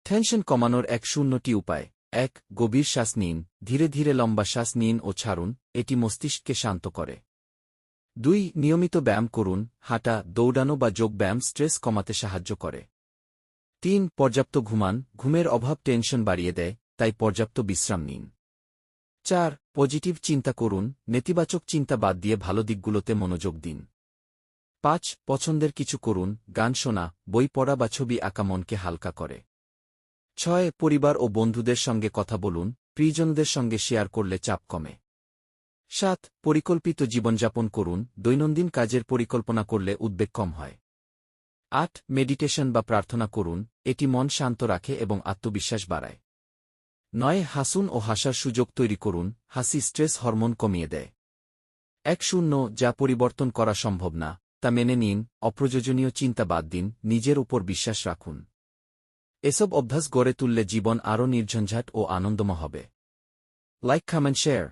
Tension কমানোর ১-০টি উপায়। ১. গভীর শ্বাস নিন, ধীরে ধীরে লম্বা শ্বাস নিন ও ছাড়ুন, এটি মস্তিষ্ককে শান্ত করে। ২. নিয়মিত ব্যায়াম করুন, হাঁটা, দৌড়ানো বা যোগব্যায়াম স্ট্রেস কমাতে সাহায্য করে। ৩. পর্যাপ্ত ঘুমান, ঘুমের অভাব টেনশন বাড়িয়ে দেয়, তাই পর্যাপ্ত বিশ্রাম নিন। ৪. পজিটিভ চিন্তা করুন, নেতিবাচক চিন্তা বাদ দিয়ে ভালো দিকগুলোতে মনোযোগ দিন। ৫. পছন্দের কিছু করুন, গান শোনা, বই পড়া বা ছবি আঁকা মনকে হালকা করে। ৬. পরিবার ও বন্ধুদের সঙ্গে কথা বলুন, প্রিয়জনদের সঙ্গে শেয়ার করলে চাপ কমে। ৭. পরিকল্পিত জীবনযাপন করুন, দৈনন্দিন কাজের পরিকল্পনা করলে উদ্বেগ কম হয়। ৮. মেডিটেশন বা প্রার্থনা করুন, এটি মন শান্ত রাখে এবং আত্মবিশ্বাস বাড়ায়। ৯. হাসুন ও হাসার সুযোগ তৈরি করুন, হাসি স্ট্রেস হরমোন কমিয়ে দেয়। ১-০ যা পরিবর্তন করা সম্ভব না, তা মেনে নিন, অপ্রয়োজনীয় চিন্তা বাদ দিন, নিজের উপর বিশ্বাস রাখুন। এসব অভ্যাস গড়ে তুললে জীবন আরও নির্ঝঞ্ঝাট ও আনন্দময় হবে। Like, comment, share.